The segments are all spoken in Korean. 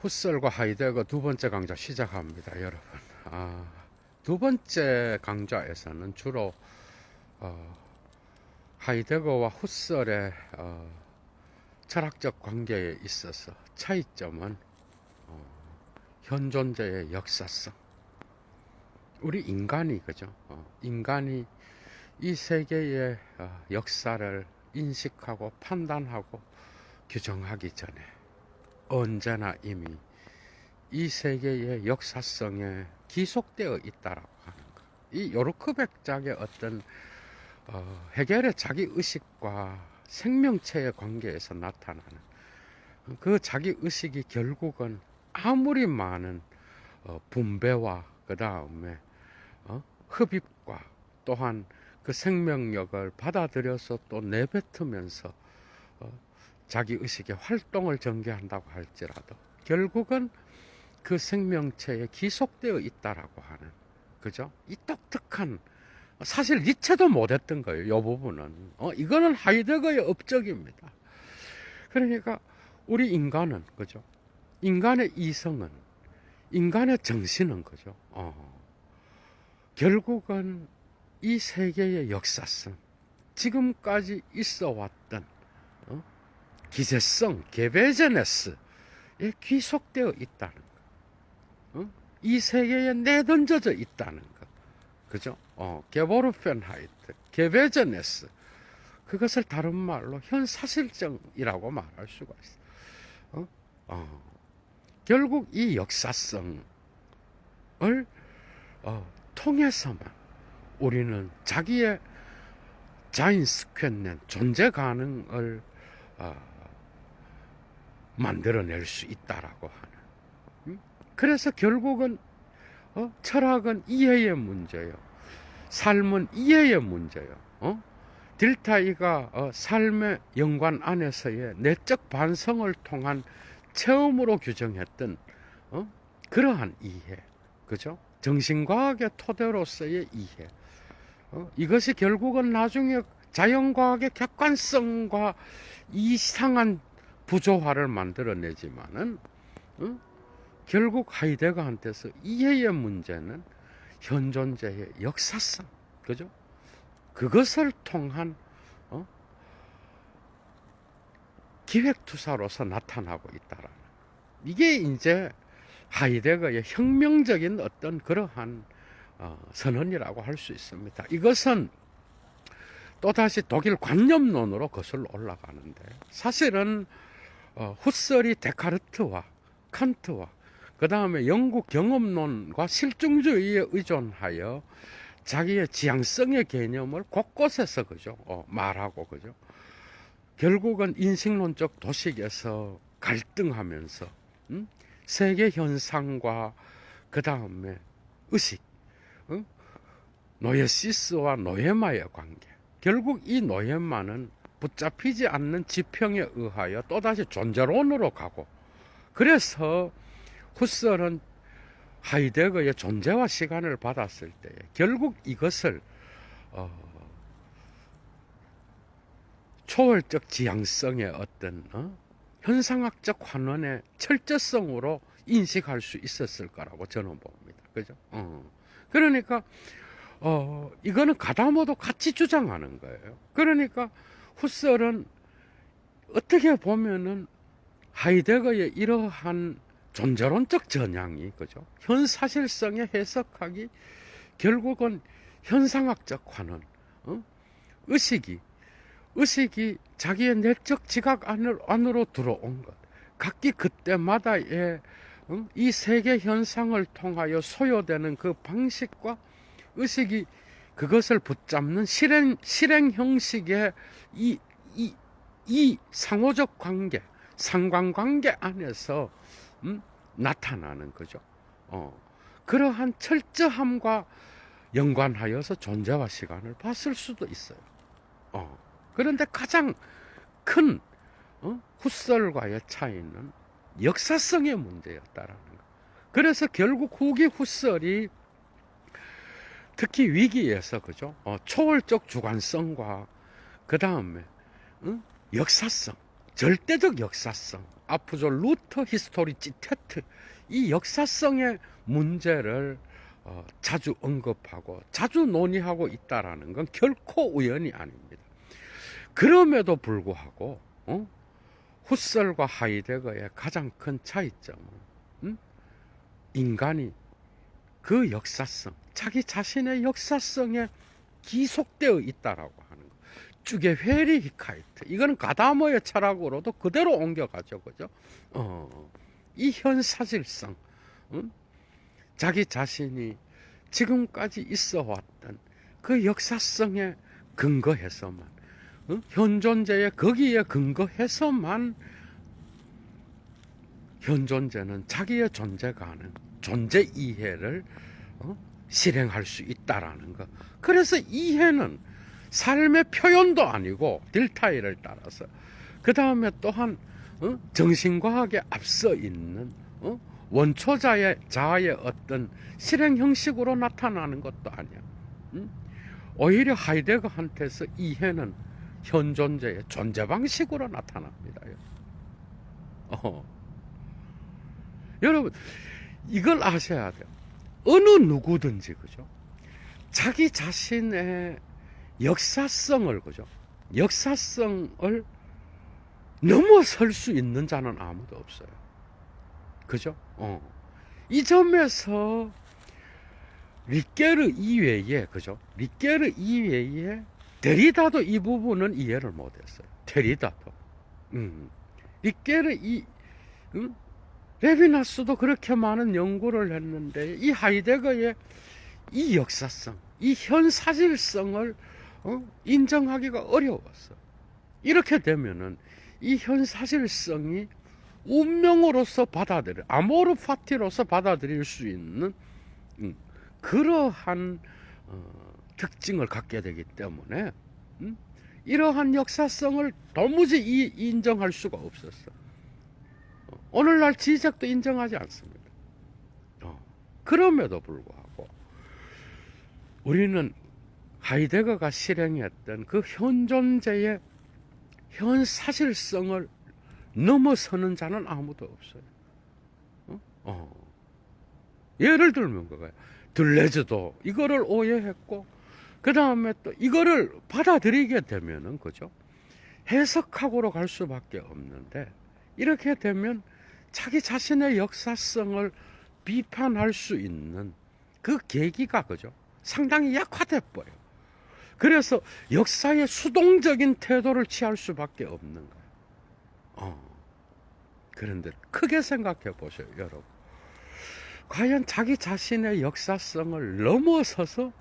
후설과 하이데거 두 번째 강좌 시작합니다, 여러분. 두 번째 강좌에서는 주로 하이데거와 후설의 철학적 관계에 있어서 차이점은 현존재의 역사성. 우리 인간이 그죠? 인간이 이 세계의 역사를 인식하고 판단하고 규정하기 전에 언제나 이미 이 세계의 역사성에 기속되어 있다라고 하는 것. 이 요르크백작의 어떤 해결의 자기 의식과 생명체의 관계에서 나타나는 그 자기 의식이 결국은 아무리 많은 분배와 그 다음에 흡입과 또한 그 생명력을 받아들여서 또 내뱉으면서 자기 의식의 활동을 전개한다고 할지라도 결국은 그 생명체에 기속되어 있다라고 하는, 그죠? 이 독특한, 사실 니체도 못했던 거예요. 이 부분은 이거는 하이데거의 업적입니다. 그러니까 우리 인간은 그죠? 인간의 이성은, 인간의 정신은 그죠? 결국은 이 세계의 역사성, 지금까지 있어 왔던 기재성, 게베제네스에 귀속되어 있다는 거. 이 세계에 내던져져 있다는 거. 그죠? 게보르펜하이트, 게베제네스. 그것을 다른 말로 현사실정이라고 말할 수가 있어. 결국 이 역사성을 통해서만 우리는 자기의 자인스퀘넨, 존재 가능을 만들어낼 수 있다라고 하는. 그래서 결국은 철학은 이해의 문제요. 삶은 이해의 문제요. 딜타이가 삶의 연관 안에서의 내적 반성을 통한 체험으로 규정했던 그러한 이해, 그죠? 정신과학의 토대로서의 이해. 이것이 결국은 나중에 자연과학의 객관성과 이상한 부조화를 만들어내지만은 결국 하이데거한테서 이해의 문제는 현존재의 역사성, 그죠? 그것을 통한 기획투사로서 나타나고 있다라는, 이게 이제 하이데거의 혁명적인 어떤 그러한 선언이라고 할 수 있습니다. 이것은 또다시 독일 관념론으로 거슬러 올라가는데, 사실은 후설이 데카르트와 칸트와 그 다음에 영국 경험론과 실증주의에 의존하여 자기의 지향성의 개념을 곳곳에서 그죠 말하고, 그죠, 결국은 인식론적 도식에서 갈등하면서 세계 현상과 그 다음에 의식, 노예시스와 노예마의 관계, 결국 이 노예마는 붙잡히지 않는 지평에 의하여 또다시 존재론으로 가고, 그래서 후설은 하이데거의 존재와 시간을 받았을 때 결국 이것을 초월적 지향성의 어떤 현상학적 환원의 철저성으로 인식할 수 있었을 거라고 저는 봅니다. 그죠? 그러니까 이거는 가다모도 같이 주장하는 거예요. 그러니까 후설은 어떻게 보면은 하이데거의 이러한 존재론적 전향이, 그죠, 현사실성의 해석하기, 결국은 현상학적 환원, 의식이 자기의 내적 지각 안으로 들어온 것, 각기 그때마다의 이 세계 현상을 통하여 소요되는 그 방식과 의식이 그것을 붙잡는 실행 형식의 이 상호적 관계, 상관관계 안에서 나타나는 거죠. 그러한 철저함과 연관하여서 존재와 시간을 봤을 수도 있어요. 그런데 가장 큰 후설과의 차이는 역사성의 문제였다라는 거. 그래서 결국 후기 후설이 특히 위기에서, 그죠, 초월적 주관성과 그 다음에 역사성, 절대적 역사성, 아프조 루터 히스토리지테트, 이 역사성의 문제를 자주 언급하고 자주 논의하고 있다라는 건 결코 우연이 아닙니다. 그럼에도 불구하고 후설과 하이데거의 가장 큰 차이점은 인간이 그 역사성, 자기 자신의 역사성에 기속되어 있다라고 하는 거. 쭈게 회리히카이트, 이거는 가다모의 철학으로도 그대로 옮겨가죠, 그죠? 이 현사실성, 자기 자신이 지금까지 있어 왔던 그 역사성에 근거해서만, 현존재에 거기에 근거해서만 현존재는 자기의 존재 가능, 존재 이해를 실행할 수 있다라는 거. 그래서 이해는 삶의 표현도 아니고 딜타일을 따라서, 그 다음에 또한 정신과학에 앞서 있는 원초자의 자아의 어떤 실행 형식으로 나타나는 것도 아니야. 오히려 하이데거한테서 이해는 현존재의 존재 방식으로 나타납니다. 여러분, 이걸 아셔야 돼요. 어느 누구든지, 그죠? 자기 자신의 역사성을, 그죠? 역사성을 넘어설 수 있는 자는 아무도 없어요. 그죠? 이 점에서 리케르 이외에, 그죠? 리케르 이외에 데리다도 이 부분은 이해를 못했어요. 데리다도. 리케르 레비나스도 그렇게 많은 연구를 했는데 이 하이데거의 이 역사성, 이 현사실성을 인정하기가 어려웠어. 이렇게 되면은 이 현사실성이 운명으로서 아모르 파티로서 받아들일 수 있는 그러한 특징을 갖게 되기 때문에 이러한 역사성을 도무지 인정할 수가 없었어. 오늘날 지적도 인정하지 않습니다. 그럼에도 불구하고 우리는 하이데거가 실행했던 그 현존재의 현사실성을 넘어서는 자는 아무도 없어요. 예를 들면 그거예요. 들레즈도 이거를 오해했고, 그 다음에 또 이거를 받아들이게 되면은, 그죠? 해석학으로 갈 수밖에 없는데, 이렇게 되면 자기 자신의 역사성을 비판할 수 있는 그 계기가, 그죠? 상당히 약화돼 버려요. 그래서 역사의 수동적인 태도를 취할 수밖에 없는 거예요. 그런데 크게 생각해 보세요, 여러분. 과연 자기 자신의 역사성을 넘어서서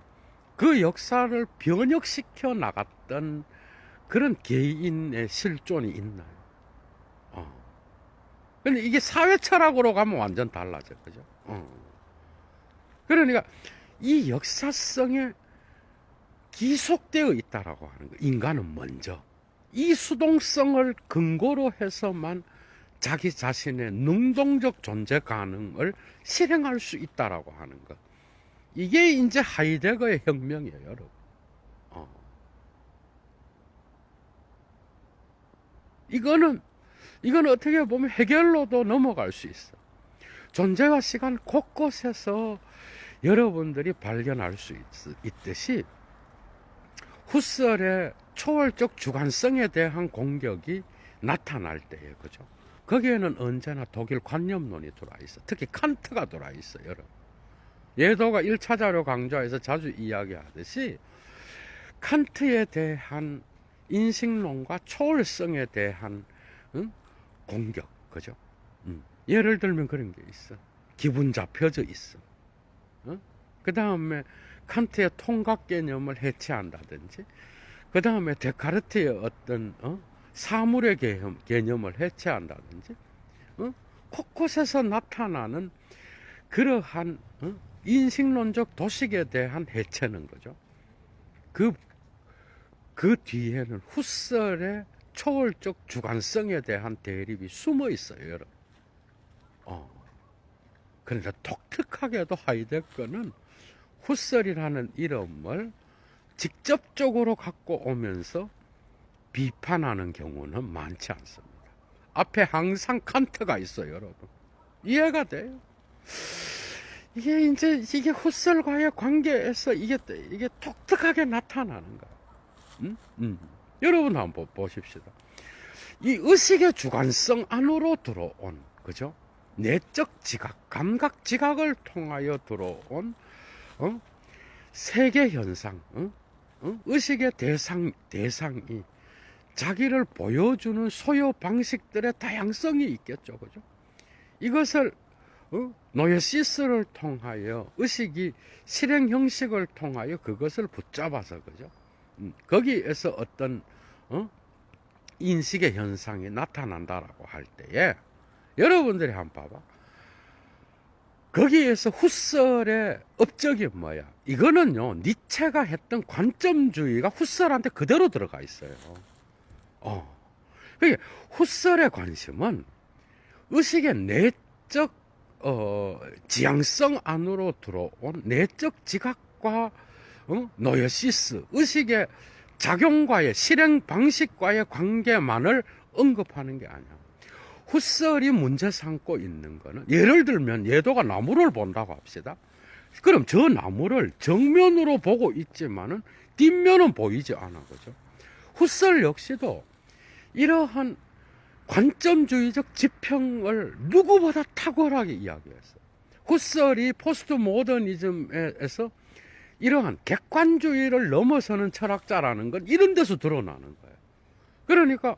그 역사를 변혁시켜 나갔던 그런 개인의 실존이 있나요? 근데 이게 사회 철학으로 가면 완전 달라져, 그죠? 그러니까 이 역사성에 기속되어 있다라고 하는 거. 인간은 먼저 이 수동성을 근거로 해서만 자기 자신의 능동적 존재 가능을 실행할 수 있다라고 하는 것. 이게 이제 하이데거의 혁명이에요, 여러분. 이거는 어떻게 보면 해결로도 넘어갈 수 있어. 존재와 시간 곳곳에서 여러분들이 발견할 수 있듯이 후설의 초월적 주관성에 대한 공격이 나타날 때에, 그죠? 거기에는 언제나 독일 관념론이 들어와 있어. 특히 칸트가 들어와 있어, 여러분. 예도가 1차 자료 강좌에서 자주 이야기하듯이 칸트에 대한 인식론과 초월성에 대한 공격, 그죠? 예를 들면 그런 게 있어. 기분 잡혀져 있어. 그 다음에 칸트의 통각 개념을 해체한다든지, 그 다음에 데카르트의 어떤 사물의 개념을 해체한다든지, 곳곳에서 나타나는 그러한 인식론적 도식에 대한 해체는, 거죠. 그 뒤에는 후설의 초월적 주관성에 대한 대립이 숨어 있어요, 여러분. 그러니까 독특하게도 하이데거는 후설이라는 이름을 직접적으로 갖고 오면서 비판하는 경우는 많지 않습니다. 앞에 항상 칸트가 있어요, 여러분. 이해가 돼요? 이게 이제 이게 훗설과의 관계에서 이게 독특하게 나타나는 거야. 여러분 한번 보십시다. 이 의식의 주관성 안으로 들어온, 그죠? 내적 지각, 감각 지각을 통하여 들어온 세계 현상, 의식의 대상이 자기를 보여주는 소요 방식들의 다양성이 있겠죠, 그죠? 이것을 노예시스를 통하여 의식이 실행 형식을 통하여 그것을 붙잡아서, 그죠? 거기에서 어떤 인식의 현상이 나타난다라고 할 때에 여러분들이 한번 봐봐. 거기에서 훗설의 업적이 뭐야? 이거는요, 니체가 했던 관점주의가 훗설한테 그대로 들어가 있어요. 그러니까 훗설의 관심은 의식의 내적 지향성 안으로 들어온 내적 지각과 노예시스, 의식의 작용과의 실행 방식과의 관계만을 언급하는 게 아니야. 훗설이 문제 삼고 있는 거는, 예를 들면 예도가 나무를 본다고 합시다. 그럼 저 나무를 정면으로 보고 있지만은 뒷면은 보이지 않아, 그죠? 훗설 역시도 이러한 관점주의적 지평을 누구보다 탁월하게 이야기했어. 훗설이 포스트 모더니즘에서 이러한 객관주의를 넘어서는 철학자라는 건 이런 데서 드러나는 거예요. 그러니까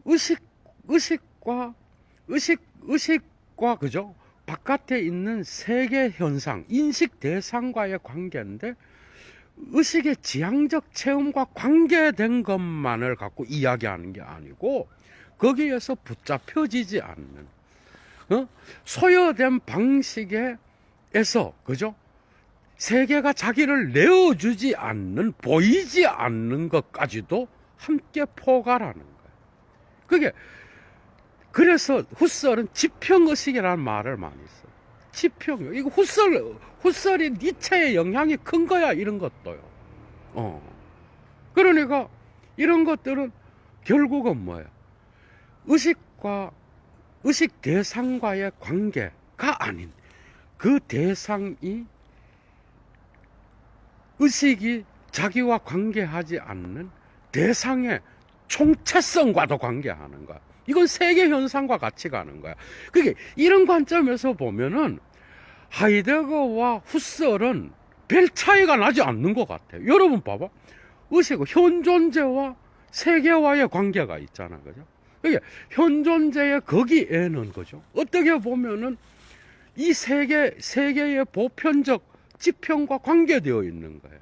의식과 그죠? 바깥에 있는 세계 현상, 인식 대상과의 관계인데 의식의 지향적 체험과 관계된 것만을 갖고 이야기하는 게 아니고 거기에서 붙잡혀지지 않는 소요된 방식에서, 그죠? 세계가 자기를 내어주지 않는, 보이지 않는 것까지도 함께 포괄하는 거예요. 그게 그래서 훗설은 지평의식이라는 말을 많이 써요. 지평, 이거 훗설이 니체의 영향이 큰 거야, 이런 것도요. 그러니까 이런 것들은 결국은 뭐예요? 의식 대상과의 관계가 아닌 그 대상이 의식이 자기와 관계하지 않는 대상의 총체성과도 관계하는 거야. 이건 세계 현상과 같이 가는 거야. 그게 이런 관점에서 보면은 하이데거와 훗설은 별 차이가 나지 않는 것 같아요. 여러분 봐봐. 의식은 현존재와 세계와의 관계가 있잖아, 그죠? 그게 현존재의 거기에는, 그죠? 어떻게 보면은 이 세계의 보편적 지평과 관계되어 있는 거예요.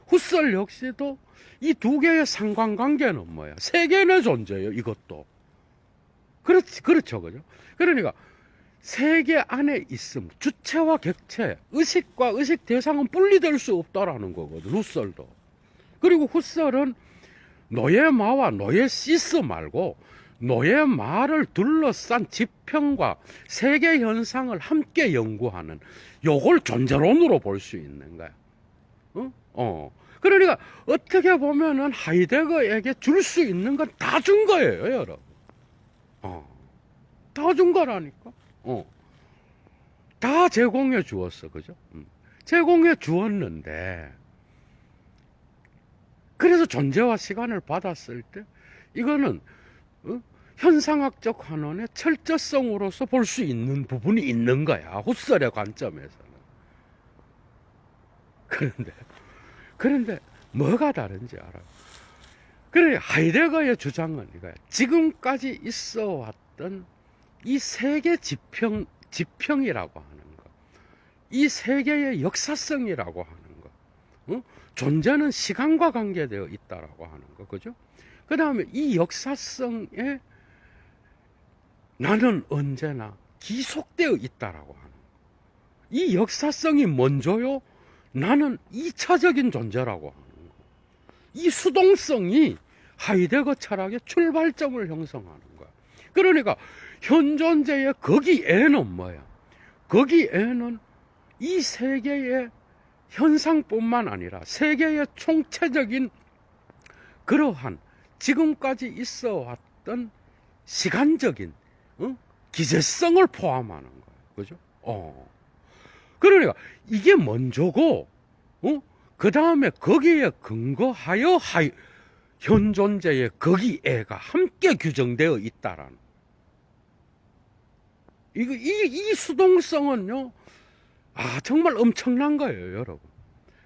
훗설 역시도 이 두 개의 상관관계는 뭐야? 세계 내 존재예요, 이것도. 그렇죠, 그죠? 그러니까 세계 안에 있음, 주체와 객체, 의식과 의식 대상은 분리될 수 없다라는 거거든, 훗설도. 그리고 훗설은 노예마와 노예시스 말고 노예마를 둘러싼 지평과 세계 현상을 함께 연구하는, 요걸 존재론으로 볼 수 있는 거야. 그러니까 어떻게 보면은 하이데거에게 줄 수 있는 건 다 준 거예요, 여러분. 다 준 거라니까. 다 제공해 주었어, 그죠? 제공해 주었는데, 그래서 존재와 시간을 받았을 때 이거는 현상학적 환원의 철저성으로서 볼 수 있는 부분이 있는 거야, 훗설의 관점에서는. 그런데 뭐가 다른지 알아요? 그래, 하이데거의 주장은 이거야. 지금까지 있어 왔던 이 세계 지평이라고 하는 거, 이 세계의 역사성이라고 하는 거, 존재는 시간과 관계되어 있다라고 하는 거, 그죠? 그 다음에 이 역사성에 나는 언제나 기속되어 있다라고 하는 거. 이 역사성이 먼저요, 나는 2차적인 존재라고 하는 거. 이 수동성이 하이데거 철학의 출발점을 형성하는 거야. 그러니까 현존재의 거기에는 뭐야? 거기에는 이 세계의 현상뿐만 아니라 세계의 총체적인 그러한 지금까지 있어 왔던 시간적인 기재성을 포함하는 거예요. 그죠? 그러니까 이게 먼저고, 그 다음에 거기에 근거하여 현 존재의 거기에가 함께 규정되어 있다라는. 이 수동성은요, 정말 엄청난 거예요, 여러분.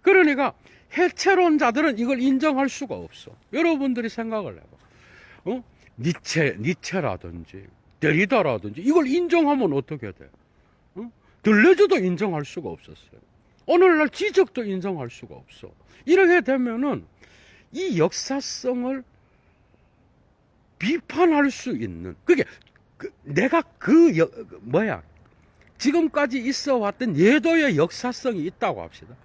그러니까 해체론자들은 이걸 인정할 수가 없어. 여러분들이 생각을 해봐. 니체라든지 데리다라든지 이걸 인정하면 어떻게 돼? 들레즈도 인정할 수가 없었어요. 오늘날 지적도 인정할 수가 없어. 이렇게 되면은 이 역사성을 비판할 수 있는, 그게 내가 지금까지 있어 왔던 예도의 역사성이 있다고 합시다.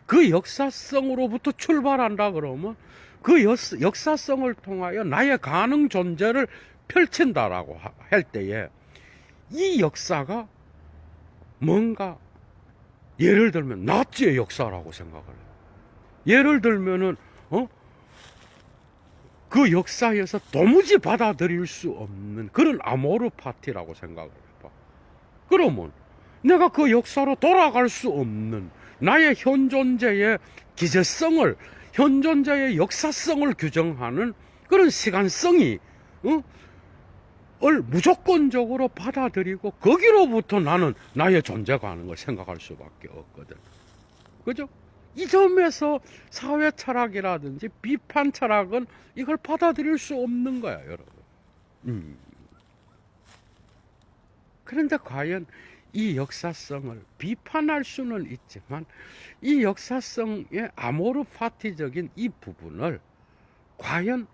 그 역사성으로부터 출발한다 그러면 그 역사성을 통하여 나의 가능 존재를 펼친다라고 할 때에 이 역사가 뭔가, 예를 들면 나치의 역사라고 생각을 해요. 예를 들면은 그 역사에서 도무지 받아들일 수 없는 그런 아모르 파티라고 생각을 해봐. 그러면 내가 그 역사로 돌아갈 수 없는 나의 현 존재의 기재성을, 현 존재의 역사성을 규정하는 그런 시간성이 을 무조건적으로 받아들이고 거기로부터 나는 나의 존재가 하는 걸 생각할 수밖에 없거든. 그죠? 이 점에서 사회 철학이라든지 비판 철학은 이걸 받아들일 수 없는 거야, 여러분. 그런데 과연 이 역사성을 비판할 수는 있지만 이 역사성의 아모르 파티적인 이 부분을 과연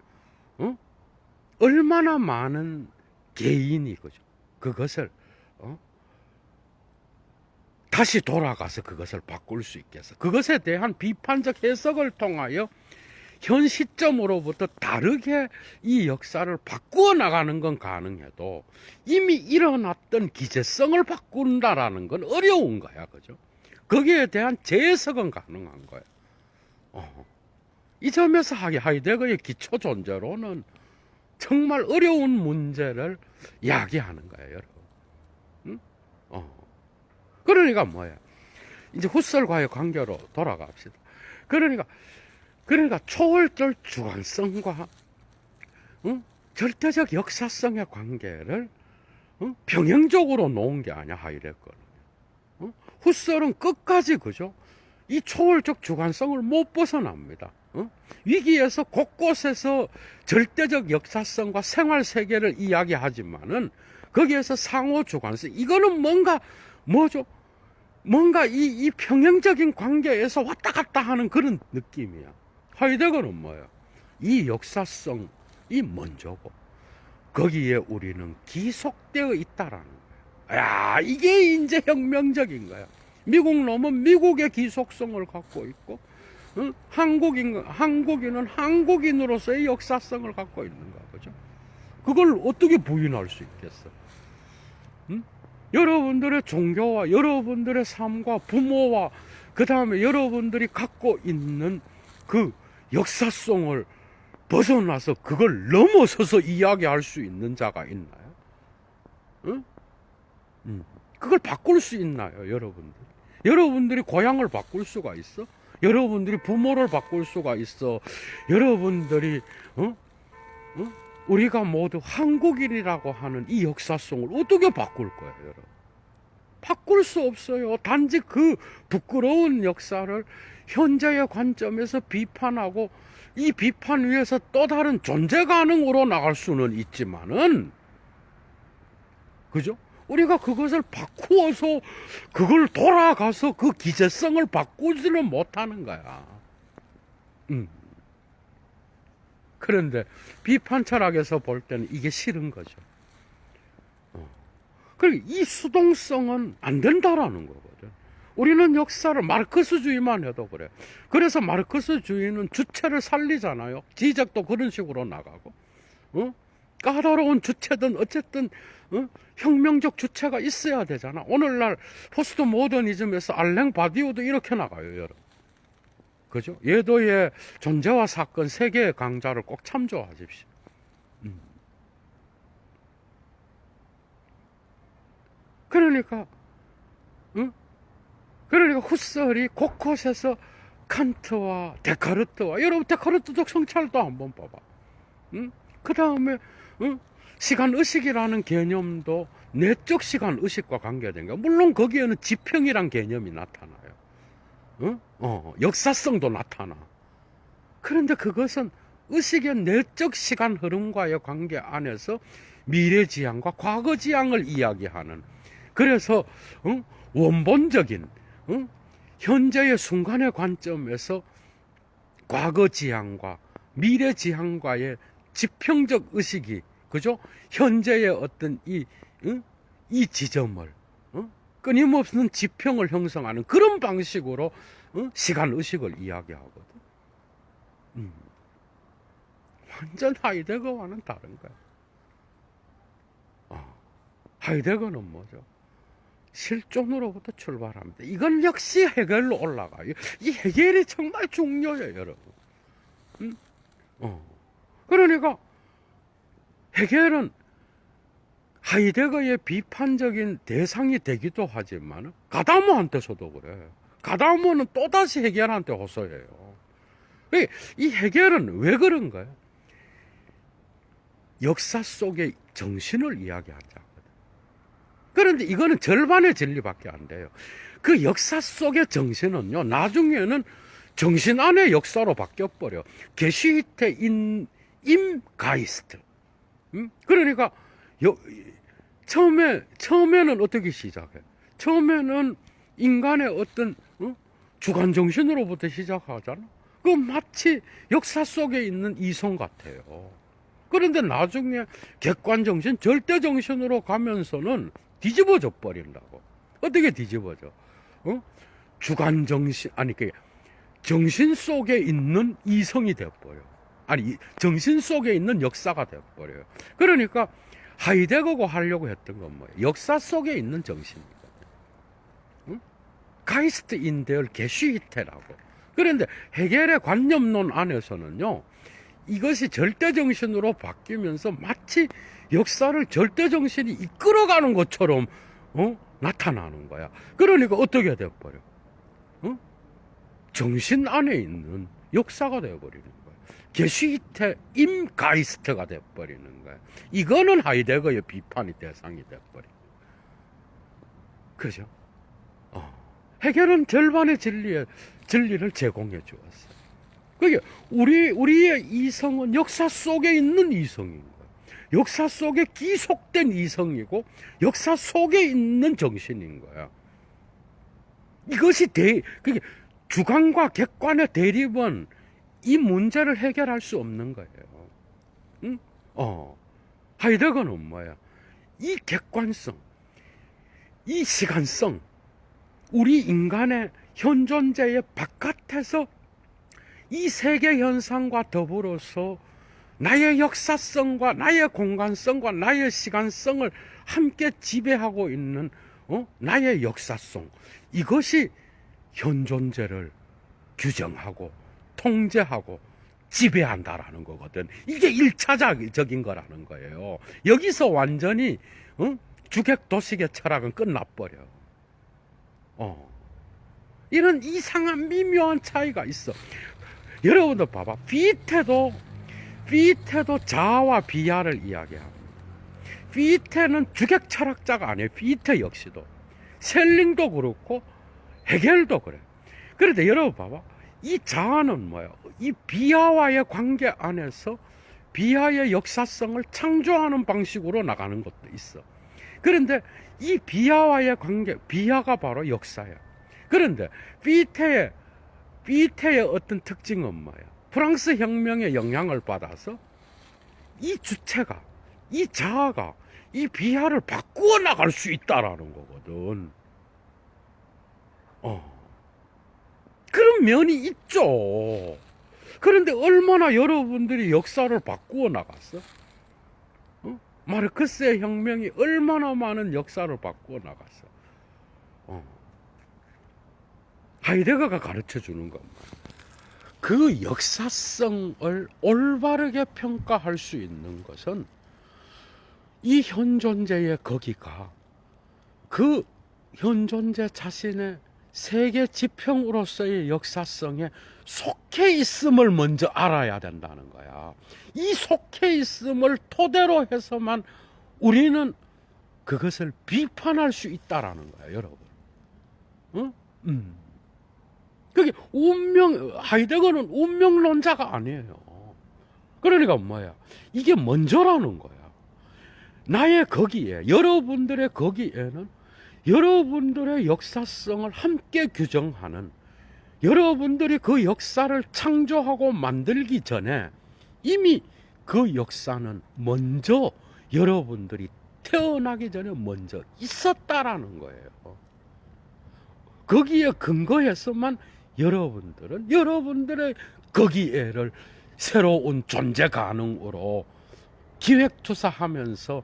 얼마나 많은 개인이 그것을 다시 돌아가서 그것을 바꿀 수 있겠어. 그것에 대한 비판적 해석을 통하여 현 시점으로부터 다르게 이 역사를 바꾸어 나가는 건 가능해도 이미 일어났던 기재성을 바꾼다라는 건 어려운 거야. 그죠? 거기에 대한 재해석은 가능한 거야. 이 점에서 하이데거의 기초 존재로는 정말 어려운 문제를 이야기하는 거예요, 여러분. 그러니까 뭐야? 이제 후설과의 관계로 돌아갑시다. 그러니까 초월적 주관성과 절대적 역사성의 관계를 병행적으로 놓은 게 아니야, 하이데거는. 후설은 끝까지, 그죠? 이 초월적 주관성을 못 벗어납니다. 위기에서 곳곳에서 절대적 역사성과 생활 세계를 이야기하지만은 거기에서 상호 주관성, 이거는 뭔가 이 평형적인 관계에서 왔다 갔다 하는 그런 느낌이야. 하이데거는 뭐야? 이 역사성이 먼저고 거기에 우리는 기속되어 있다라는 거야. 야, 이게 이제 혁명적인 거야. 미국 놈은 미국의 기속성을 갖고 있고, 한국인은 한국인으로서의 역사성을 갖고 있는 거야. 그죠? 그걸 어떻게 부인할 수 있겠어? 여러분들의 종교와 여러분들의 삶과 부모와 그 다음에 여러분들이 갖고 있는 그 역사성을 벗어나서 그걸 넘어서서 이야기할 수 있는 자가 있나요? 그걸 바꿀 수 있나요, 여러분들? 여러분들이 고향을 바꿀 수가 있어? 여러분들이 부모를 바꿀 수가 있어? 여러분들이 우리가 모두 한국인이라고 하는 이 역사성을 어떻게 바꿀 거예요, 여러분? 바꿀 수 없어요. 단지 그 부끄러운 역사를 현재의 관점에서 비판하고 이 비판 위에서 또 다른 존재 가능으로 나갈 수는 있지만은, 그죠? 우리가 그것을 바꾸어서 그걸 돌아가서 그 기재성을 바꾸지는 못하는 거야. 그런데 비판 철학에서 볼 때는 이게 싫은 거죠. 그리고 이 수동성은 안 된다라는 거거든. 우리는 역사를 마르크스주의만 해도 그래. 그래서 마르크스주의는 주체를 살리잖아요. 지적도 그런 식으로 나가고, 까다로운 주체든 어쨌든 혁명적 주체가 있어야 되잖아. 오늘날 포스트 모더니즘에서 알랭 바디오도 이렇게 나가요, 여러분. 그죠? 예도의 존재와 사건 세 개의 강좌를 꼭 참조하십시오. 그러니까, 응? 그러니까 후설이 곳곳에서 칸트와 데카르트와, 여러분 데카르트도 성찰도 한번 봐봐. 응? 그 다음에, 응? 시간의식이라는 개념도 내적 시간의식과 관계된 거야. 물론 거기에는 지평이란 개념이 나타나요. 응? 역사성도 나타나. 그런데 그것은 의식의 내적 시간 흐름과의 관계 안에서 미래지향과 과거지향을 이야기하는, 그래서 원본적인 현재의 순간의 관점에서 과거지향과 미래지향과의 지평적 의식이, 그죠? 현재의 어떤 이 지점을 끊임없는 지평을 형성하는 그런 방식으로 시간의식을 이야기하거든. 완전 하이데거와는 다른 거야. 하이데거는 뭐죠? 실존으로부터 출발합니다. 이건 역시 해결로 올라가요. 이 해결이 정말 중요해요, 여러분. 그러니까 해결은 하이데거의 비판적인 대상이 되기도 하지만 가다모한테서도 그래. 가다모는 또다시 해결한테 호소해요. 이 해결은 왜 그런 거예요? 역사 속의 정신을 이야기하자. 그런데 이거는 절반의 진리밖에 안 돼요. 그 역사 속의 정신은요, 나중에는 정신 안의 역사로 바뀌어버려. 게슈히테 임 가이스트. 그러니까 처음에는 어떻게 시작해? 처음에는 인간의 어떤 주관 정신으로부터 시작하잖아. 그 마치 역사 속에 있는 이성 같아요. 그런데 나중에 객관 정신, 절대 정신으로 가면서는 뒤집어져 버린다고. 어떻게 뒤집어져? 주관 정신, 아니 그 정신 속에 있는 이성이 되어버려. 아니 정신 속에 있는 역사가 되어버려요. 그러니까 하이데거가 하려고 했던 건 뭐예요? 역사 속에 있는 정신이거든. 가이스트 인데얼 게슈히테라고. 그런데 해겔의 관념론 안에서는요, 이것이 절대정신으로 바뀌면서 마치 역사를 절대정신이 이끌어가는 것처럼 나타나는 거야. 그러니까 어떻게 돼버려? 정신 안에 있는 역사가 되어버리는 거야. 게슈히테 임 가이스트가 돼버리는 거야. 이거는 하이데거의 비판의 대상이 돼버린 거야. 그죠? 해결은 절반의 진리를 제공해 주었어요. 그게 우리의 이성은 역사 속에 있는 이성인 거예요. 역사 속에 기속된 이성이고 역사 속에 있는 정신인 거야. 이것이 그게 주관과 객관의 대립은 이 문제를 해결할 수 없는 거예요. 응? 하이데거는 뭐야? 이 객관성, 이 시간성, 우리 인간의 현존재의 바깥에서 이 세계 현상과 더불어서 나의 역사성과 나의 공간성과 나의 시간성을 함께 지배하고 있는 나의 역사성, 이것이 현존재를 규정하고 통제하고 지배한다라는 거거든. 이게 1차적인 거라는 거예요. 여기서 완전히 주객도식의 철학은 끝나버려. 이런 이상한 미묘한 차이가 있어. 여러분들 봐봐. 피테도 자아와 비하를 이야기합니다. 피테는 주객 철학자가 아니에요. 피테 역시도. 셀링도 그렇고 헤겔도 그래. 그런데 여러분 봐봐. 이 자아는 뭐야? 이 비하와의 관계 안에서 비하의 역사성을 창조하는 방식으로 나가는 것도 있어. 그런데 이 비하와의 관계, 비하가 바로 역사야. 그런데 피테의 어떤 특징은 뭐야? 프랑스 혁명의 영향을 받아서 이 주체가, 이 자아가 이 비하를 바꾸어 나갈 수 있다라는 거거든. 그런 면이 있죠. 그런데 얼마나 여러분들이 역사를 바꾸어 나갔어? 마르크스의 혁명이 얼마나 많은 역사를 바꾸어 나갔어. 하이데거가 가르쳐 주는 겁니다. 그 역사성을 올바르게 평가할 수 있는 것은 이 현존재의 거기가 그 현존재 자신의 세계 지평으로서의 역사성에 속해 있음을 먼저 알아야 된다는 거야. 이 속해 있음을 토대로 해서만 우리는 그것을 비판할 수 있다라는 거야, 여러분. 응? 그게 하이데거는 운명론자가 아니에요. 그러니까 뭐야? 이게 먼저라는 거야. 나의 거기에, 여러분들의 거기에는 여러분들의 역사성을 함께 규정하는, 여러분들이 그 역사를 창조하고 만들기 전에 이미 그 역사는 먼저 여러분들이 태어나기 전에 먼저 있었다라는 거예요. 거기에 근거해서만 여러분들은 여러분들의 거기에를 새로운 존재 가능으로 기획투사하면서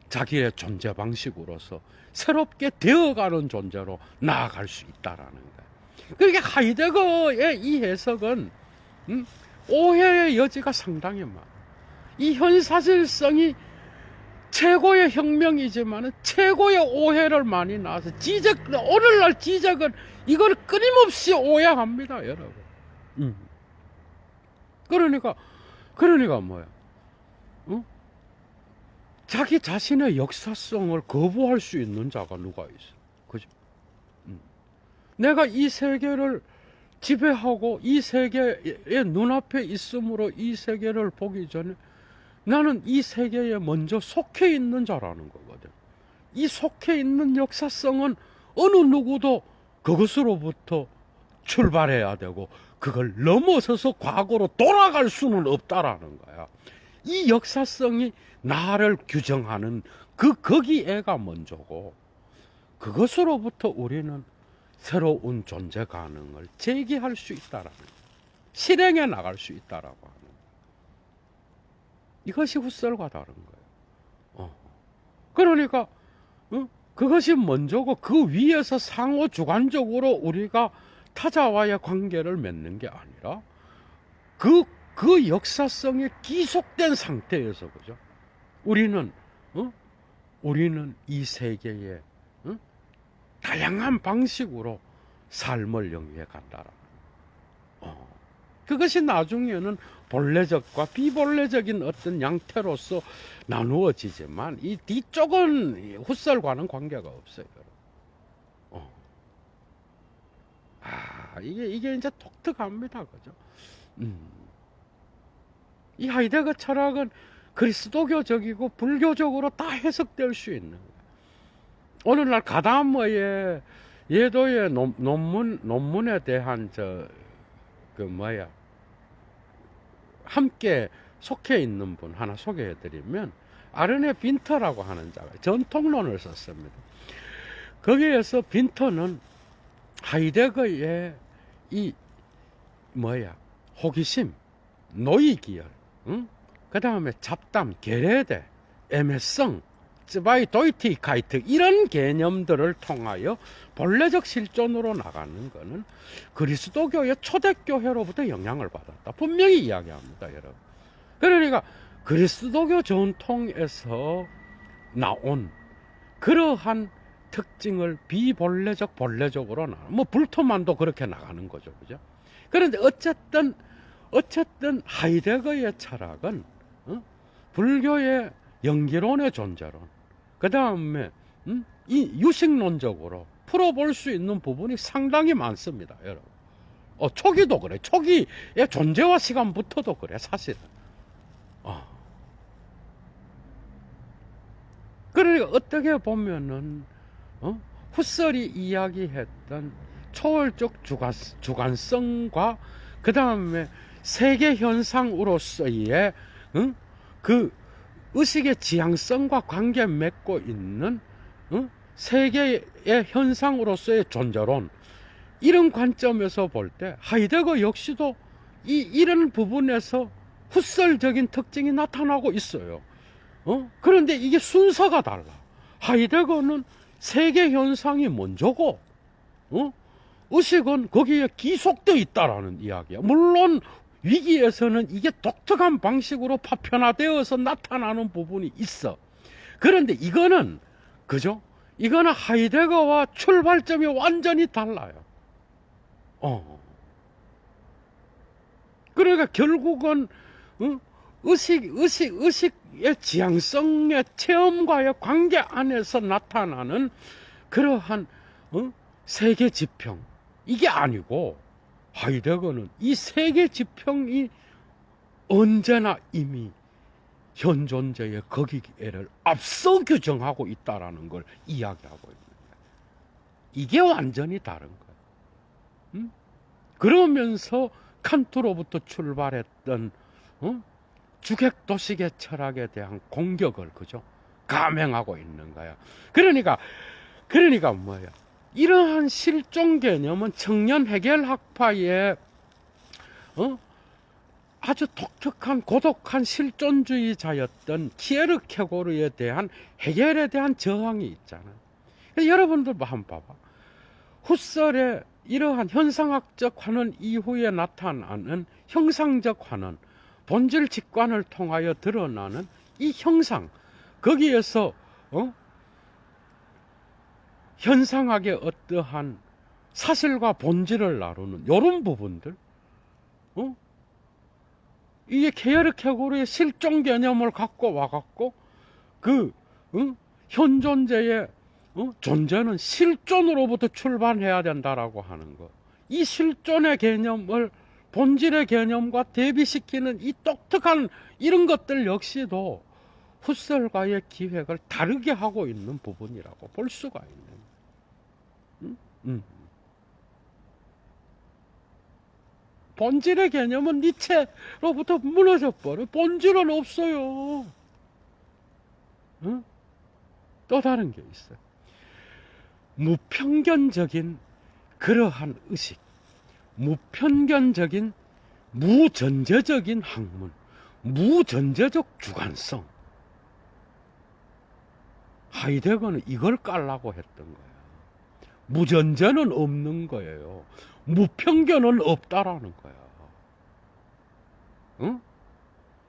자기의 존재 방식으로서 새롭게 되어가는 존재로 나아갈 수 있다라는 거예요. 그러니까 하이데거의 이 해석은 오해의 여지가 상당히 많아. 이 현사실성이 최고의 혁명이지만 최고의 오해를 많이 낳아서 오늘날 지적은 이걸 끊임없이 오해합니다, 여러분. 그러니까 뭐야? 자기 자신의 역사성을 거부할 수 있는 자가 누가 있어? 그죠? 내가 이 세계를 지배하고 이 세계의 눈앞에 있으므로 이 세계를 보기 전에 나는 이 세계에 먼저 속해 있는 자라는 거거든. 이 속해 있는 역사성은 어느 누구도 그것으로부터 출발해야 되고 그걸 넘어서서 과거로 돌아갈 수는 없다라는 거야. 이 역사성이 나를 규정하는 거기에가 먼저고, 그것으로부터 우리는 새로운 존재 가능을 제기할 수 있다라는 거야. 실행해 나갈 수 있다라고 하는 거야. 이것이 훗설과 다른 거예요. 그러니까 그것이 먼저고, 그 위에서 상호 주관적으로 우리가 타자와의 관계를 맺는 게 아니라 그 역사성에 기속된 상태에서, 그죠? 우리는 이 세계에 다양한 방식으로 삶을 영위해 간다라. 그것이 나중에는 본래적과 비본래적인 어떤 양태로서 나누어지지만 이 뒤쪽은 훗설과는 관계가 없어요. 이게 이제 독특합니다, 그죠? 이 하이데거 철학은 그리스도교적이고 불교적으로 다 해석될 수 있는 거예요. 오늘날 가다머의 예도의 논문에 대한 함께 속해 있는 분 하나 소개해드리면, 아르네 빈터라고 하는 자가 전통론을 썼습니다. 거기에서 빈터는 하이데거의 호기심, 노이기열, 그 다음에 잡담, 게레데, 애매성, 츠바이도이티카이트, 이런 개념들을 통하여 본래적 실존으로 나가는 것은 그리스도교의 초대교회로부터 영향을 받았다, 분명히 이야기합니다, 여러분. 그러니까 그리스도교 전통에서 나온 그러한 특징을 비본래적, 본래적으로 불토만도 그렇게 나가는 거죠, 그죠? 그런데 어쨌든 하이데거의 철학은 불교의 연기론의 존재론, 그 다음에 이 유식론적으로 풀어볼 수 있는 부분이 상당히 많습니다, 여러분. 초기도 그래. 초기의 존재와 시간부터도 그래, 사실은. 그러니까 어떻게 보면은 훗설이 이야기했던 초월적 주관성과 그 다음에 세계 현상으로서의 그 의식의 지향성과 관계 맺고 있는 세계의 현상으로서의 존재론, 이런 관점에서 볼 때 하이데거 역시도 이런 부분에서 훗설적인 특징이 나타나고 있어요. 그런데 이게 순서가 달라. 하이데거는 세계 현상이 먼저고, 의식은 거기에 기속되어 있다라는 이야기야. 물론 위기에서는 이게 독특한 방식으로 파편화되어서 나타나는 부분이 있어. 그런데 이거는, 그죠? 이거는 하이데거와 출발점이 완전히 달라요. 그러니까 결국은 의식의 지향성의 체험과의 관계 안에서 나타나는 그러한 세계 지평, 이게 아니고 하이데거는 이 세계 지평이 언제나 이미 현 존재의 거기에를 앞서 규정하고 있다라는 걸 이야기하고 있는 거예요. 이게 완전히 다른 거예요. 그러면서 칸트로부터 출발했던 주객도식의 철학에 대한 공격을 그죠? 감행하고 있는 거야. 그러니까 뭐야? 이러한 실존 개념은 청년 해겔 학파의 아주 독특한 고독한 실존주의자였던 키에르케고르에 대한 해겔에 대한 저항이 있잖아요. 여러분들 한번 봐봐. 후설의 이러한 현상학적 환원 이후에 나타나는 형상적 환원, 본질 직관을 통하여 드러나는 이 형상, 거기에서 현상학의 어떠한 사실과 본질을 나누는 이런 부분들, 이게 케르케고르의 실존 개념을 갖고 와갖고 현 존재의 존재는 실존으로부터 출발해야 된다라고 하는 것. 이 실존의 개념을 본질의 개념과 대비시키는 이 독특한 이런 것들 역시도 후설과의 기획을 다르게 하고 있는 부분이라고 볼 수가 있는. 본질의 개념은 니체로부터 무너져 버려. 본질은 없어요. 또 다른 게 있어요. 무편견적인 그러한 의식, 무편견적인 무전제적인 학문, 무전제적 주관성. 하이데거는 이걸 깔라고 했던 거예요. 무전제는 없는 거예요. 무편견은 없다라는 거야.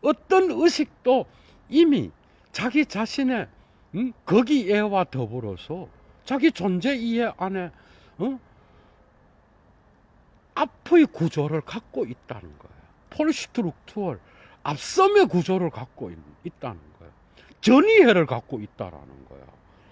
어떤 의식도 이미 자기 자신의 거기에와 더불어서 자기 존재 이해 안에 앞의 구조를 갖고 있다는 거예요. 폴스트룩투얼 앞섬의 구조를 갖고 있다는 거예요. 전이해를 갖고 있다라는 거예요.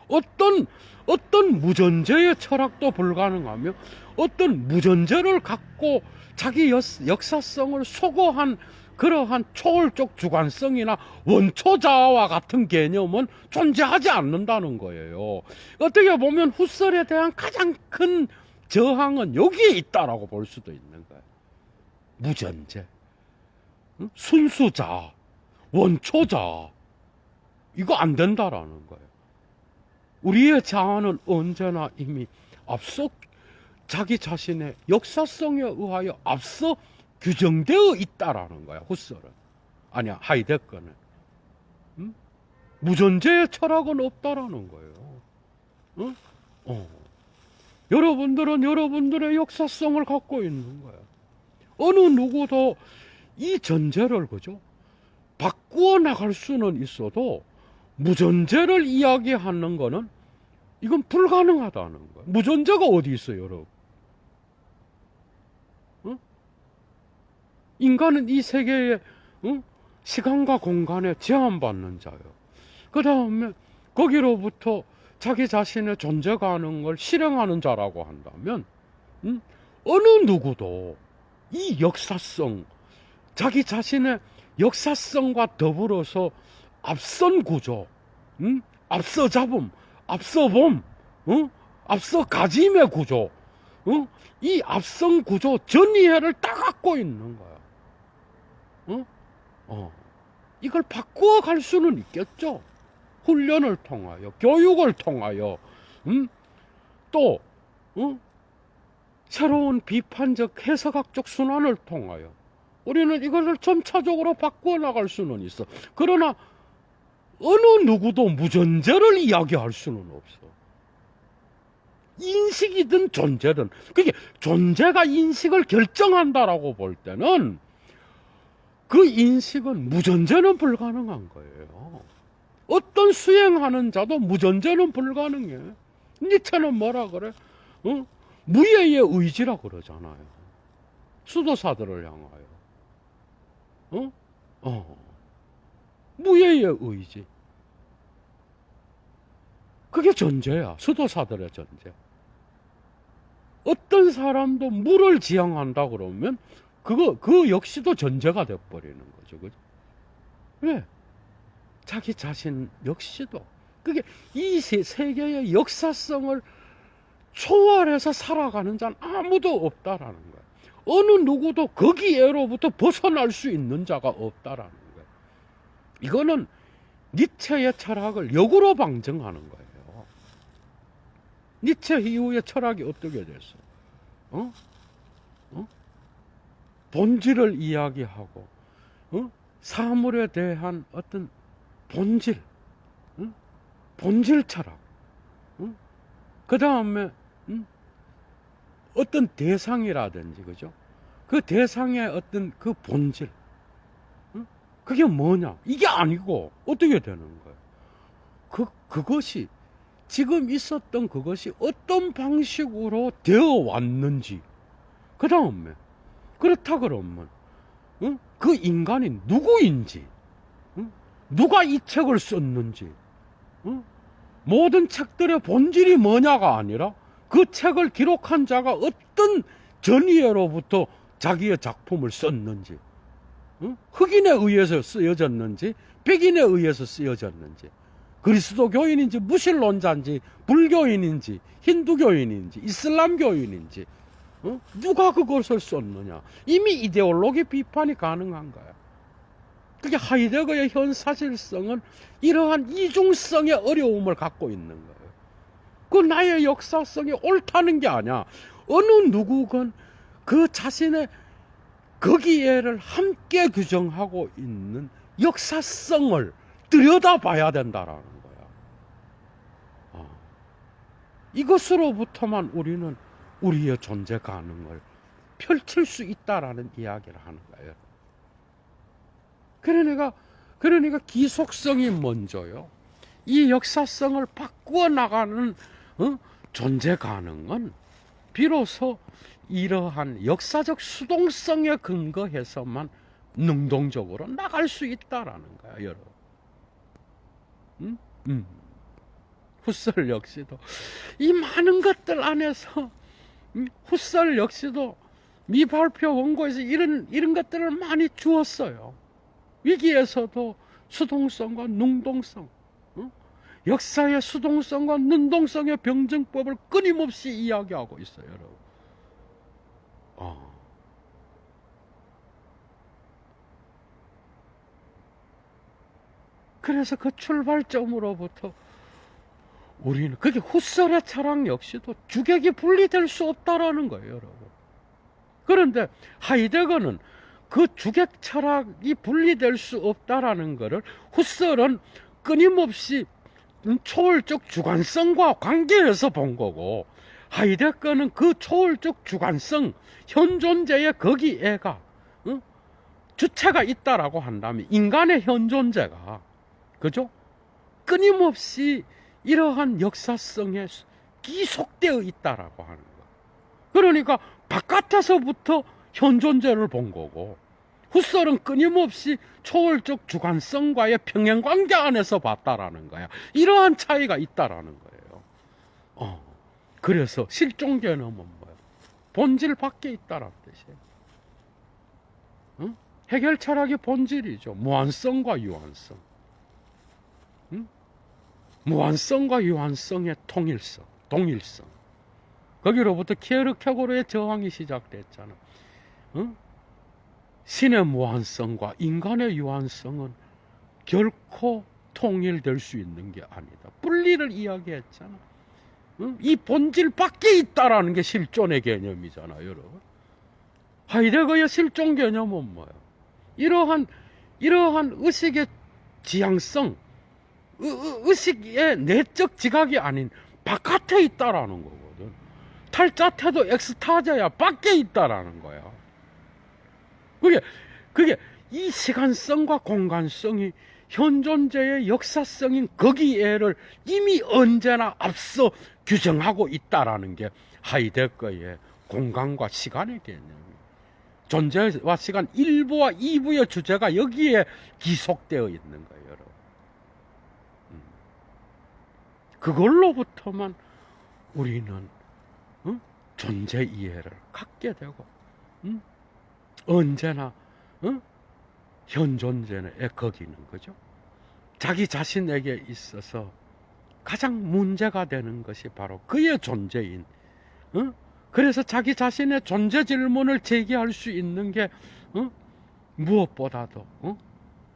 어떤 무전제의 철학도 불가능하며 어떤 무전제를 갖고 자기 역사성을 소거한 그러한 초월적 주관성이나 원초자아와 같은 개념은 존재하지 않는다는 거예요. 어떻게 보면 후설에 대한 가장 큰 저항은 여기에 있다라고 볼 수도 있는 거예요. 무전제, 순수자아, 원초자아, 이거 안 된다라는 거예요. 우리의 자아는 언제나 이미 앞서 자기 자신의 역사성에 의하여 앞서 규정되어 있다라는 거야. 후설은 아니야, 하이데거는 무존재의 철학은 없다라는 거예요. 여러분들은 여러분들의 역사성을 갖고 있는 거야. 어느 누구도 이 전제를 그죠 바꾸어 나갈 수는 있어도 무존재를 이야기하는 거는 이건 불가능하다는 거야. 무존재가 어디 있어요, 여러분? 인간은 이 세계의 시간과 공간에 제한받는 자예요. 그 다음에 거기로부터 자기 자신의 존재 가능을 실행하는 자라고 한다면 어느 누구도 이 역사성, 자기 자신의 역사성과 더불어서 앞선 구조, 앞서 잡음, 앞서 봄, 앞서 가짐의 구조, 이 앞선 구조 전이해를 다 갖고 있는 거야. 이걸 바꾸어 갈 수는 있겠죠. 훈련을 통하여, 교육을 통하여, 또 새로운 비판적 해석학적 순환을 통하여 우리는 이것을 점차적으로 바꾸어 나갈 수는 있어. 그러나 어느 누구도 무존재를 이야기할 수는 없어. 인식이든 존재든, 그게 존재가 인식을 결정한다라고 볼 때는 그 인식은 무존재는 불가능한 거예요. 어떤 수행하는 자도 무존재는 불가능해. 니체는 뭐라 그래? 어? 무예의 의지라 그러잖아요. 수도사들을 향하여. 무예의 의지. 그게 전제야. 수도사들의 전제. 어떤 사람도 물을 지향한다 그러면 그 역시도 전제가 돼버리는 거죠. 그죠? 왜? 자기 자신 역시도. 그게 이 세계의 역사성을 초월해서 살아가는 자는 아무도 없다라는 거예요. 어느 누구도 거기에로부터 벗어날 수 있는 자가 없다라는 거예요. 이거는 니체의 철학을 역으로 방증하는 거예요. 니체 이후의 철학이 어떻게 됐어? 본질을 이야기하고, 사물에 대한 어떤 본질, 본질 철학, 그 다음에 어떤 대상이라든지, 그죠? 그 대상의 어떤 그 본질, 그게 뭐냐? 이게 아니고 어떻게 되는 거예요? 그것이 지금 있었던 그것이 어떤 방식으로 되어 왔는지, 그 다음에 그렇다 그러면 그 인간이 누구인지, 누가 이 책을 썼는지, 모든 책들의 본질이 뭐냐가 아니라 그 책을 기록한 자가 어떤 전위에로부터 자기의 작품을 썼는지, 흑인에 의해서 쓰여졌는지 백인에 의해서 쓰여졌는지, 그리스도교인인지 무신론자인지 불교인인지 힌두교인인지 이슬람교인인지, 누가 그것을 썼느냐. 이미 이데올로기 비판이 가능한 거야. 그게 하이데거의 현사실성은 이러한 이중성의 어려움을 갖고 있는 거예요. 그 나의 역사성이 옳다는 게 아니야. 어느 누구건 그 자신의 거기에를 함께 규정하고 있는 역사성을 들여다봐야 된다라는 거야. 이것으로부터만 우리는 우리의 존재 가능을 펼칠 수 있다라는 이야기를 하는 거예요. 그러니까 기속성이 먼저요. 이 역사성을 바꾸어 나가는 존재 가능은 비로소 이러한 역사적 수동성에 근거해서만 능동적으로 나갈 수 있다라는 거야, 여러분. 후설 역시도 이 많은 것들 안에서 후설 역시도 미발표 원고에서 이런 것들을 많이 주었어요. 위기에서도 수동성과 능동성, 역사의 수동성과 능동성의 병증법을 끊임없이 이야기하고 있어요, 여러분. 그래서 그 출발점으로부터 우리는 그게 후설의 철학 역시도 주객이 분리될 수 없다라는 거예요, 여러분. 그런데 하이데거는 그 주객 철학이 분리될 수 없다라는 것을 후설은 끊임없이 초월적 주관성과 관계해서 본 거고, 하이데거는 그 초월적 주관성, 현존재의 거기에가 주체가 있다라고 한다면 인간의 현존재가, 그죠? 끊임없이 이러한 역사성에 기속되어 있다라고 하는 거. 그러니까 바깥에서부터 현존재를 본 거고, 후설은 끊임없이 초월적 주관성과의 평행관계 안에서 봤다라는 거야. 이러한 차이가 있다라는 거예요. 그래서 실존 개념은 뭐예요? 본질 밖에 있다라는 뜻이에요. 해결 철학의 본질이죠. 무한성과 유한성. 무한성과 유한성의 통일성, 동일성. 거기로부터 키에르케고르의 저항이 시작됐잖아. 신의 무한성과 인간의 유한성은 결코 통일될 수 있는 게 아니다. 분리를 이야기했잖아. 이 본질 밖에 있다라는 게 실존의 개념이잖아, 여러분. 하이데거의 실존 개념은 뭐예요? 이러한 의식의 지향성, 의식의 내적 지각이 아닌 바깥에 있다라는 거거든. 탈자태도 엑스타제야, 밖에 있다라는 거야. 그게 이 시간성과 공간성이 현존재의 역사성인 거기에를 이미 언제나 앞서 규정하고 있다라는 게 하이데거의 공간과 시간의 개념이에요. 존재와 시간 1부와 2부의 주제가 여기에 기속되어 있는 거예요, 여러분. 그걸로부터만 우리는 존재 이해를 갖게 되고 언제나 현존재에 거기는 거죠. 자기 자신에게 있어서 가장 문제가 되는 것이 바로 그의 존재인 그래서 자기 자신의 존재 질문을 제기할 수 있는 게 무엇보다도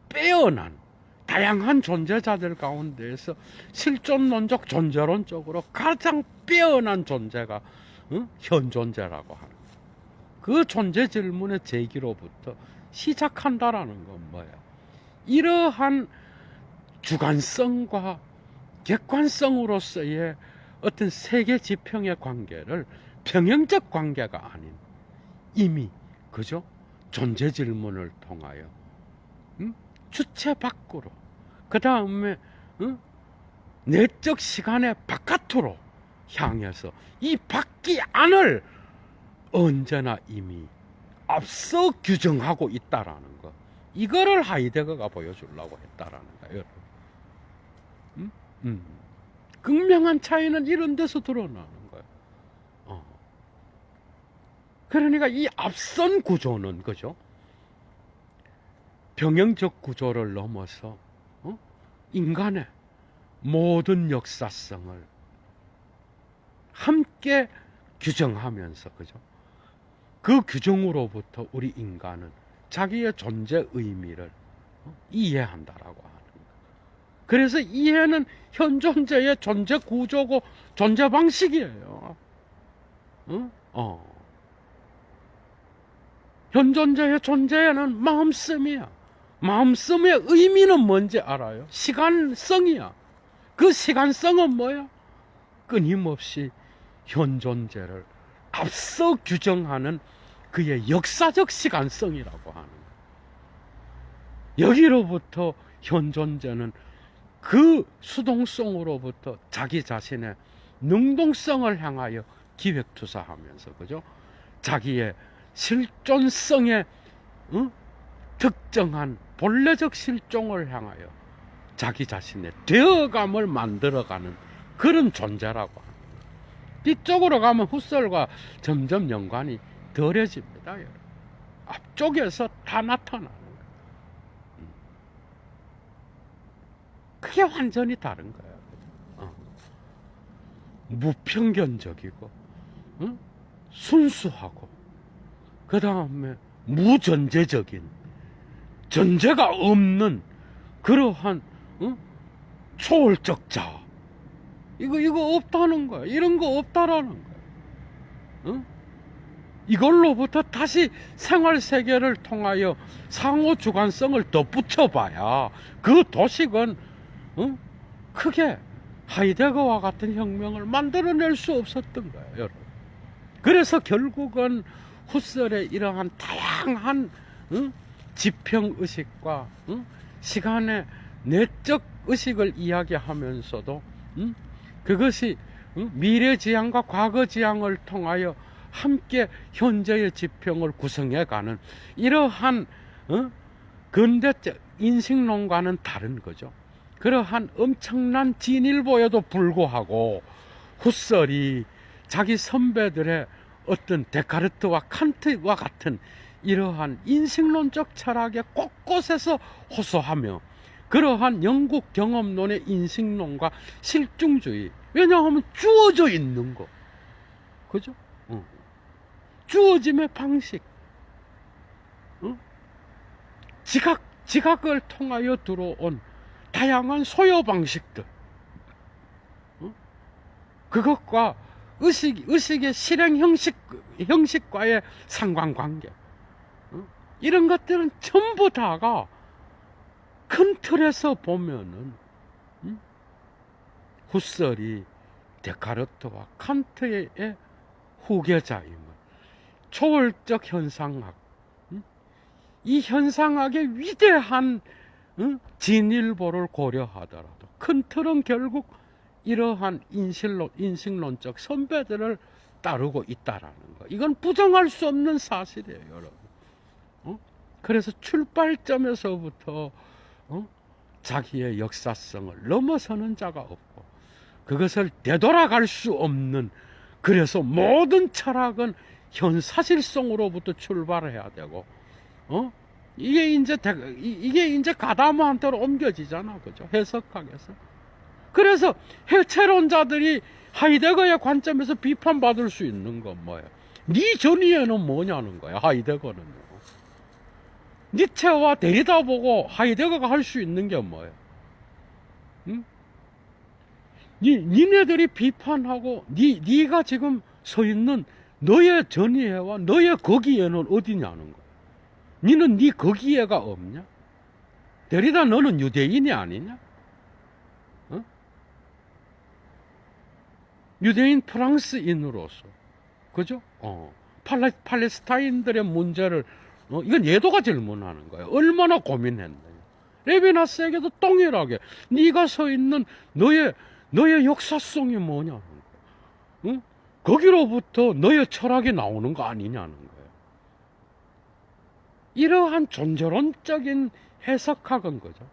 빼어난 다양한 존재자들 가운데에서 실존론적 존재론적으로 가장 빼어난 존재가 현존재라고 하는 거예요. 그 존재 질문의 제기로부터 시작한다라는 건 뭐예요? 이러한 주관성과 객관성으로서의 어떤 세계 지평의 관계를 평형적 관계가 아닌 이미 그죠? 존재 질문을 통하여 주체 밖으로 그 다음에 내적 시간의 바깥으로 향해서 이 밖이 안을 언제나 이미 앞서 규정하고 있다라는 거. 이거를 하이데거가 보여주려고 했다라는 거예요. 극명한 차이는 이런 데서 드러나는 거예요. 그러니까 이 앞선 구조는 그죠? 병영적 구조를 넘어서 인간의 모든 역사성을 함께 규정하면서 그죠? 그 규정으로부터 우리 인간은 자기의 존재 의미를 이해한다라고 하는 거예요. 그래서 이해는 현존재의 존재 구조고 존재 방식이에요. 현존재의 존재는 마음씀이야. 마음씀의 의미는 뭔지 알아요? 시간성이야. 그 시간성은 뭐야? 끊임없이 현존재를 앞서 규정하는 그의 역사적 시간성이라고 하는 거예요. 여기로부터 현존재는 그 수동성으로부터 자기 자신의 능동성을 향하여 기획투사하면서 그죠? 자기의 실존성의 특정한 본래적 실종을 향하여 자기 자신의 되어감을 만들어가는 그런 존재라고 합니다. 뒤쪽으로 가면 훗설과 점점 연관이 덜해집니다. 여러분. 앞쪽에서 다 나타나는 거예요. 그게 완전히 다른 거예요. 무편견적이고 순수하고 그 다음에 무전제적인 전제가 없는 그러한 초월적 자 이거 없다는 거야. 이런 거 없다라는 거야. 이걸로부터 다시 생활 세계를 통하여 상호 주관성을 더 붙여봐야 그 도식은 크게 하이데거와 같은 혁명을 만들어낼 수 없었던 거예요, 여러분. 그래서 결국은 훗설의 이러한 다양한 지평 의식과 시간의 내적 의식을 이야기하면서도 그것이 미래 지향과 과거 지향을 통하여 함께 현재의 지평을 구성해가는 이러한 근대적 인식론과는 다른 거죠. 그러한 엄청난 진일보에도 불구하고 훗설이 자기 선배들의 어떤 데카르트와 칸트와 같은 이러한 인식론적 철학의 곳곳에서 호소하며 그러한 영국 경험론의 인식론과 실증주의, 왜냐하면 주어져 있는 거, 그죠? 주어짐의 방식, 지각을 통하여 들어온 다양한 소요 방식들, 그것과 의식의 실행 형식과의 상관관계, 이런 것들은 전부 다가 큰 틀에서 보면은 훗설이 데카르트와 칸트의 후계자임을, 초월적 현상학, 이 현상학의 위대한 응? 진일보를 고려하더라도 큰 틀은 결국 이러한 인식론적 선배들을 따르고 있다라는 거. 이건 부정할 수 없는 사실이에요, 여러분. 그래서 출발점에서부터 자기의 역사성을 넘어서는 자가 없고 그것을 되돌아갈 수 없는, 그래서 모든 철학은 현사실성으로부터 출발해야 되고 이게 이제 가다마한테로 옮겨지잖아, 그죠? 해석학에서. 그래서 해체론자들이 하이데거의 관점에서 비판받을 수 있는 건 뭐예요? 네 전위에는 뭐냐는 거야, 하이데거는요. 니체와 데리다 보고 하이데거가 할 수 있는 게 뭐예요? 응? 니네들이 비판하고 네가 지금 서 있는 너의 전위회와 너의 거기에는 어디냐는 거야. 니는 네 거기에가 없냐? 데리다 너는 유대인이 아니냐? 유대인 프랑스인으로서, 그죠? 팔레스타인들의 문제를 이건 예도가 질문하는 거예요. 얼마나 고민했나요? 레비나스에게도 동일하게 네가 서 있는 너의 역사성이 뭐냐는 거예요. 응? 거기로부터 너의 철학이 나오는 거 아니냐는 거예요. 이러한 존재론적인 해석학은 거죠.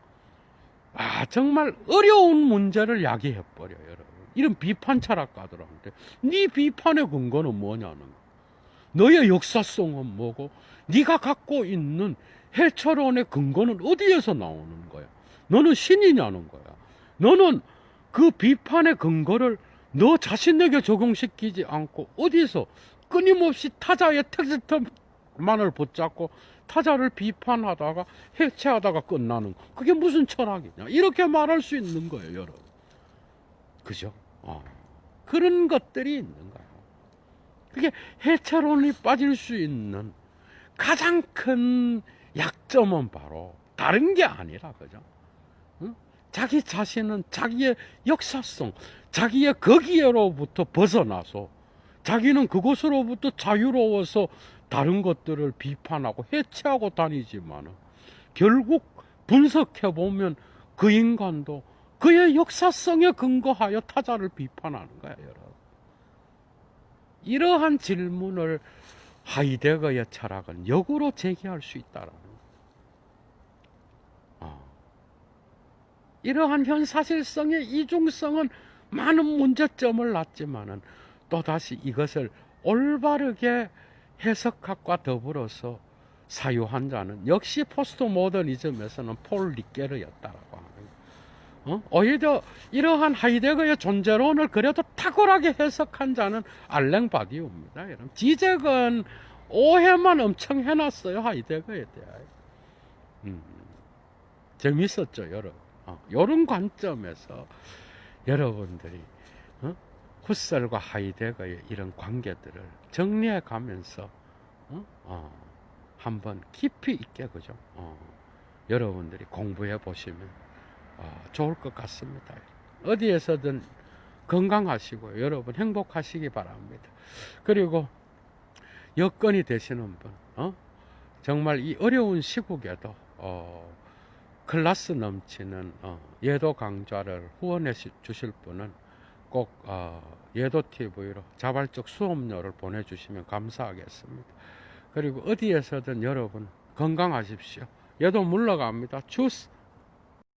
정말 어려운 문제를 야기해버려요, 여러분. 이런 비판 철학가들한테 네 비판의 근거는 뭐냐는 거예요. 너의 역사성은 뭐고 네가 갖고 있는 해철론의 근거는 어디에서 나오는 거야? 너는 신이냐는 거야. 너는 그 비판의 근거를 너 자신에게 적용시키지 않고 어디서 끊임없이 타자의 텍스트만을 붙잡고 타자를 비판하다가 해체하다가 끝나는 거. 그게 무슨 철학이냐? 이렇게 말할 수 있는 거예요, 여러분. 그죠? 그런 것들이 있는 거예요. 그게 해체론이 빠질 수 있는 가장 큰 약점은 바로 다른 게 아니라, 그죠? 자기 자신은 자기의 역사성, 자기의 거기에로부터 벗어나서 자기는 그곳으로부터 자유로워서 다른 것들을 비판하고 해체하고 다니지만 결국 분석해보면 그 인간도 그의 역사성에 근거하여 타자를 비판하는 거야, 여러분. 이러한 질문을 하이데거의 철학은 역으로 제기할 수 있다라는 거예요. 이러한 현사실성의 이중성은 많은 문제점을 낳지만은 또다시 이것을 올바르게 해석학과 더불어서 사유한 자는 역시 포스트 모더니즘에서는 폴 리게르였다라고 하는 거예요. 오히려 이러한 하이데거의 존재론을 그래도 탁월하게 해석한 자는 알랭 바디우입니다. 여러분, 지적은 오해만 엄청 해놨어요, 하이데거에 대하여. 재밌었죠, 여러분. 이런 관점에서 여러분들이 후셀과 하이데거의 이런 관계들을 정리해 가면서 한번 깊이 있게, 그죠? 여러분들이 공부해 보시면 좋을 것 같습니다. 어디에서든 건강하시고요, 여러분 행복하시기 바랍니다. 그리고 여건이 되시는 분, 정말 이 어려운 시국에도 클래스 넘치는 예도 강좌를 후원해 주실 분은 꼭 예도 TV로 자발적 수업료를 보내주시면 감사하겠습니다. 그리고 어디에서든 여러분 건강하십시오. 예도 물러갑니다. 주스